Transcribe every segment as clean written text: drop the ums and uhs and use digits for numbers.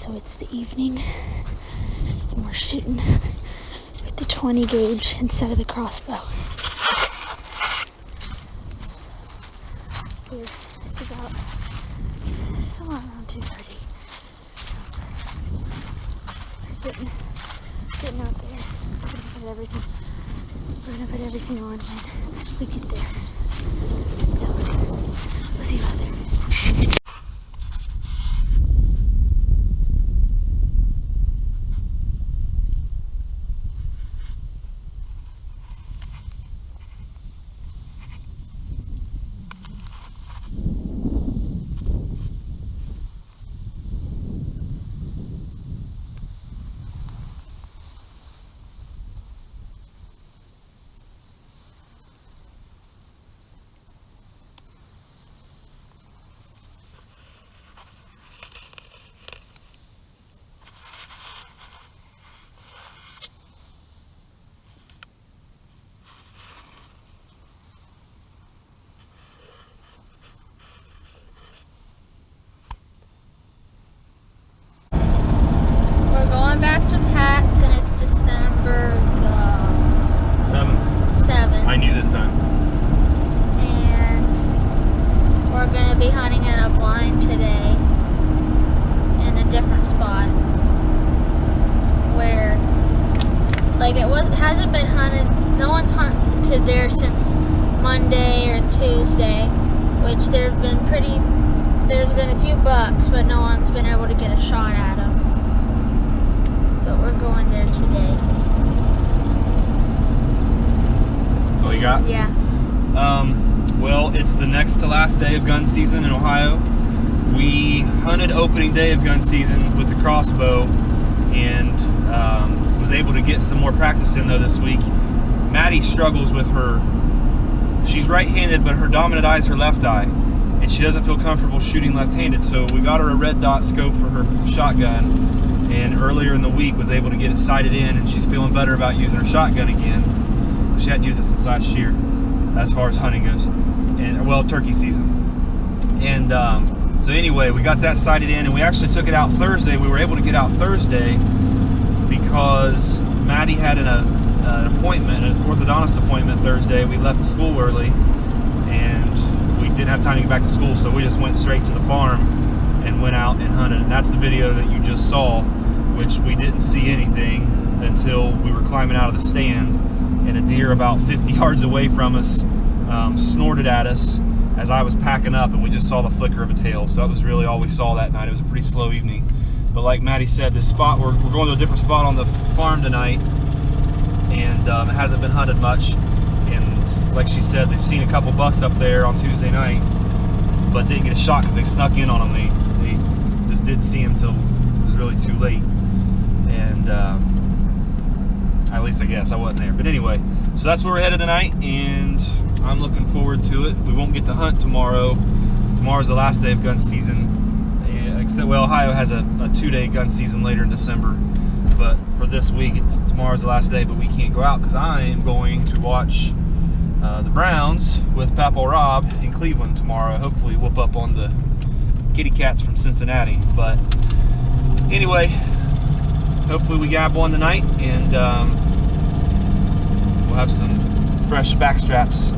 So it's the evening, and we're shooting with the 20 gauge instead of the crossbow. It's about somewhere around 2:30. Getting out there. We're gonna put everything on when we get there. So we'll see you out there. Back to Pat's, and it's December the 7th. I knew this time. And we're going to be hunting at a blind today in a different spot where, like, hasn't been hunted. No one's hunted there since Monday or Tuesday, which there's been a few bucks, but no one's been able to get a shot at them. But we're going there today. That's all you got? Yeah. Well, it's the next to last day of gun season in Ohio. We hunted opening day of gun season with the crossbow and was able to get some more practice in though this week. Madi struggles with she's right-handed, but her dominant eye is her left eye, and she doesn't feel comfortable shooting left-handed, so we got her a red dot scope for her shotgun. And earlier in the week was able to get it sighted in, and she's feeling better about using her shotgun again. She hadn't used it since last year as far as hunting goes, and well, turkey season. And so anyway, we got that sighted in, and we actually took it out Thursday. We were able to get out Thursday because Madi had an appointment, an orthodontist appointment Thursday. We left school early and we didn't have time to get back to school, so we just went straight to the farm and went out and hunted. And that's the video that you just saw, which we didn't see anything until we were climbing out of the stand, and a deer about 50 yards away from us snorted at us as I was packing up, and we just saw the flicker of a tail. So that was really all we saw that night. It was a pretty slow evening. But like Madi said, this spot, we're going to a different spot on the farm tonight, and it hasn't been hunted much. And like she said, they've seen a couple bucks up there on Tuesday night, but didn't get a shot because they snuck in on them. They just didn't see him till it was really too late. And at least I guess I wasn't there. But anyway, so that's where we're headed tonight, and I'm looking forward to it. We won't get to hunt tomorrow. Tomorrow's the last day of gun season. Except, well, Ohio has a 2-day gun season later in December. But for this week, tomorrow's the last day, but we can't go out because I am going to watch the Browns with Papa Rob in Cleveland tomorrow. Hopefully whoop up on the kitty cats from Cincinnati. But anyway, hopefully we grab one tonight, and we'll have some fresh back straps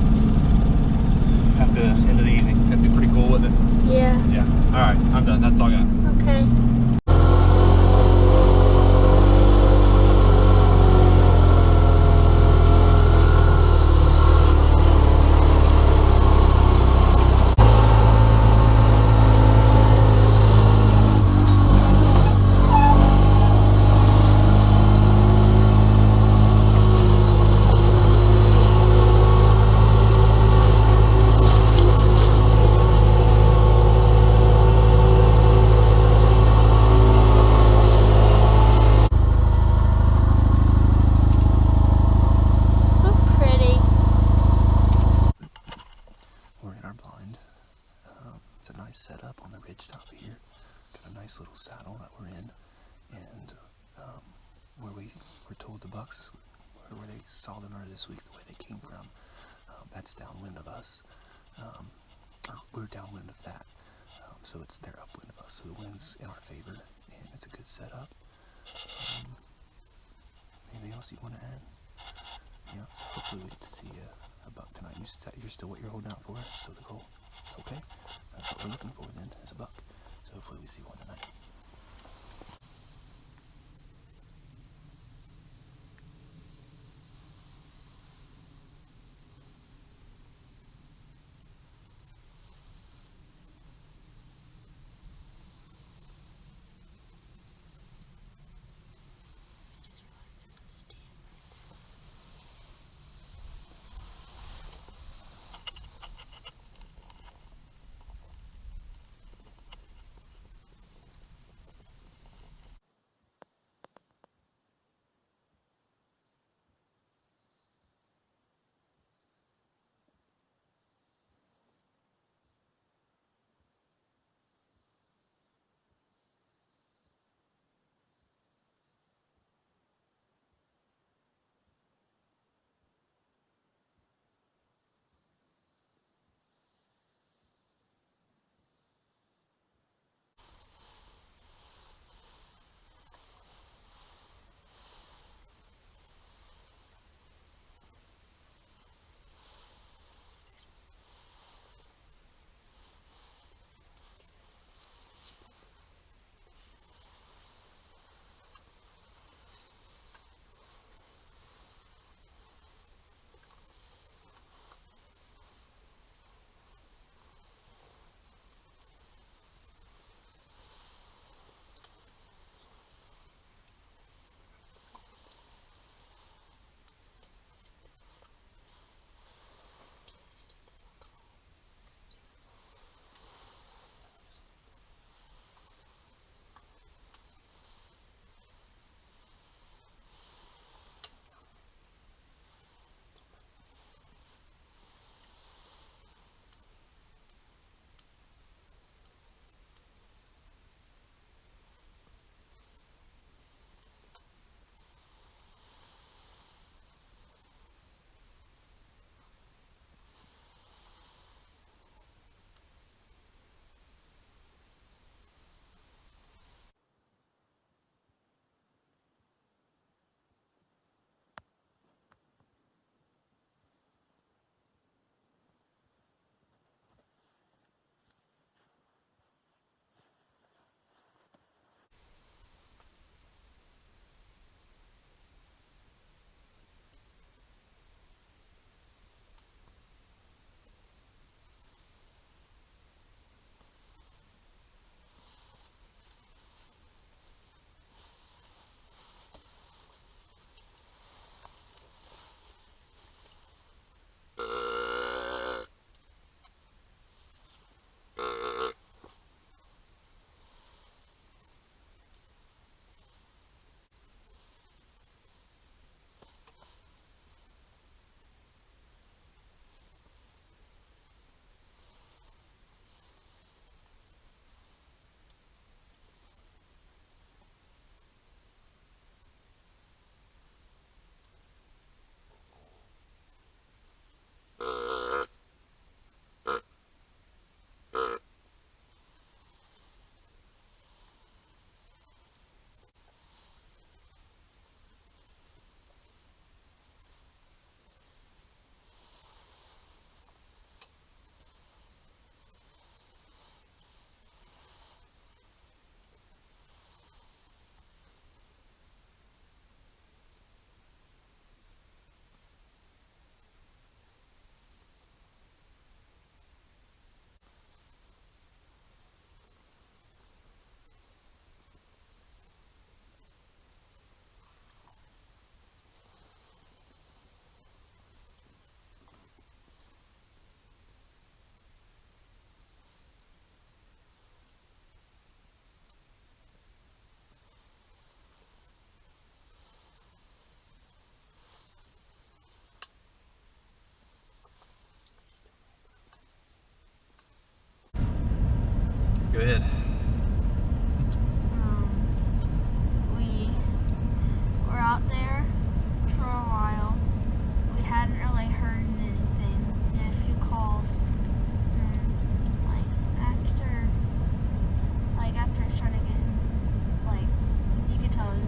at the end of the evening. That'd be pretty cool, wouldn't it? Yeah. Yeah. All right, I'm done. That's all I got. Okay. Setup on the ridge top here. Got a nice little saddle that we're in, and where we were told the bucks, where they saw them earlier this week, the way they came from, that's downwind of us. We're downwind of that, so they're upwind of us, so the wind's in our favor, and it's a good setup. Anything else you want to add? Yeah, so hopefully we get to see a buck tonight. You're still what you're holding out for? Still the goal? Okay, that's what we're looking for then, is a buck. So hopefully we see one tonight.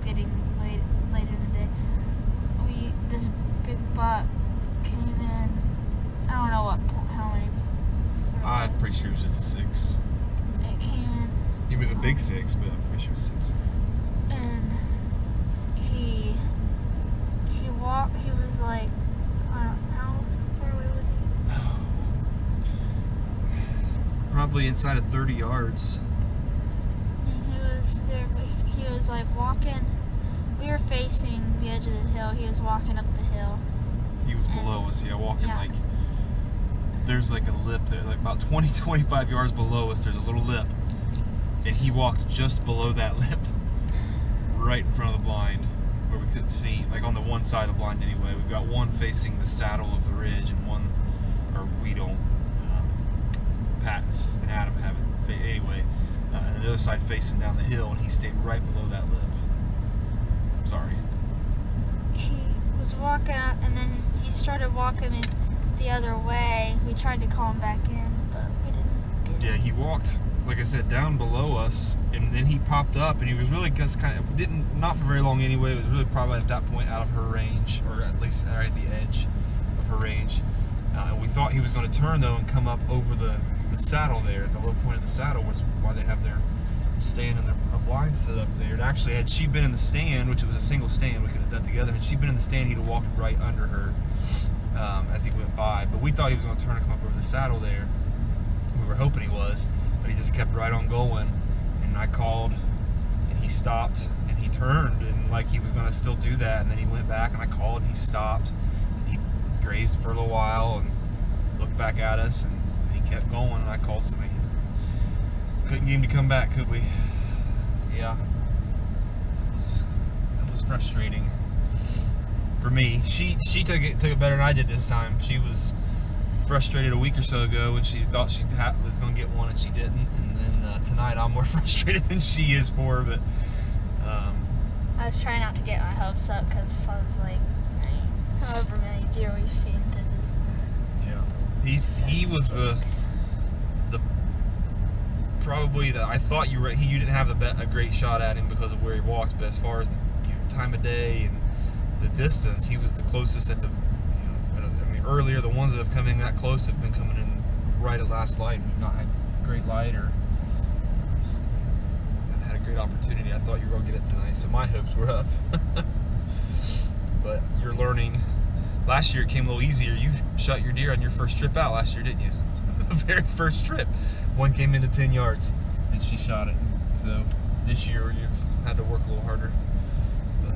getting later in the day. This big buck came in. I don't know how many. I'm pretty sure it was just a 6. It came in. He was a big 6, but I'm pretty sure it was 6. And he walked. He was like, how far away was he? Probably inside of 30 yards. And he was there, but he was like walking. We were facing the edge of the hill. He was walking up the hill. He was below us, walking like, there's like a lip there, like about 20-25 yards below us, there's a little lip. And he walked just below that lip, right in front of the blind, where we couldn't see, like on the one side of the blind anyway. We've got one facing the saddle of the ridge, and one, or we don't, Pat and Adam have it, anyway, and the other side facing down the hill, and he stayed right below that lip. Sorry. He was walking up, and then he started walking in the other way. We tried to call him back in, but we didn't get him. Yeah, he walked, like I said, down below us, and then he popped up, and he was really just kind of, not for very long anyway. It was really probably at that point out of her range, or at least right at the edge of her range. And we thought he was going to turn, though, and come up over the saddle there, at the low point of the saddle, was why they have their stand and a blind set up there. And actually, had she been in the stand, which it was a single stand, we could have done together, had she been in the stand, he'd have walked right under her as he went by. But we thought he was going to turn and come up over the saddle there. We were hoping he was, but he just kept right on going. And I called, and he stopped, and he turned, and like he was going to still do that. And then he went back, and I called, and he stopped. And he grazed for a little while and looked back at us, and he kept going. And I called somebody. Couldn't get him to come back, could we? Yeah. That was frustrating for me. She took it better than I did this time. She was frustrated a week or so ago when she thought she was going to get one and she didn't. And then tonight I'm more frustrated than she is for her. But I was trying not to get my hopes up because I was like, however many deer we've seen through this. Yeah. He was the probably that I thought you didn't have a great shot at him because of where he walked, but as far as the time of day and the distance, he was the closest at the, I mean, earlier the ones that have come in that close have been coming in right at last light. We've not had great light or just haven't had a great opportunity. I thought you were going to get it tonight, so my hopes were up. But you're learning. Last year it came a little easier. You shot your deer on your first trip out last year, didn't you? The very first trip. One came into 10 yards and she shot it. So this year you've had to work a little harder. But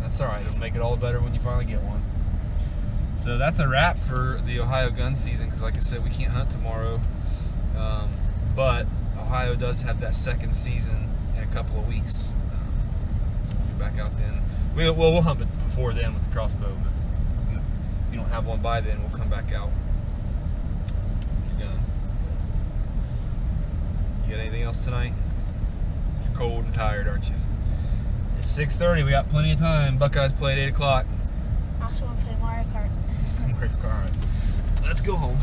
that's alright. It'll make it all better when you finally get one. So that's a wrap for the Ohio gun season, because like I said, we can't hunt tomorrow. But Ohio does have that second season in a couple of weeks. We'll be back out then. We'll hunt it before then with the crossbow, but if you don't have one by then, we'll come back out. You got anything else tonight? You're cold and tired, aren't you? It's 6:30. We got plenty of time. Buckeyes play at 8 o'clock. I also want to play Mario Kart. All right. Let's go home.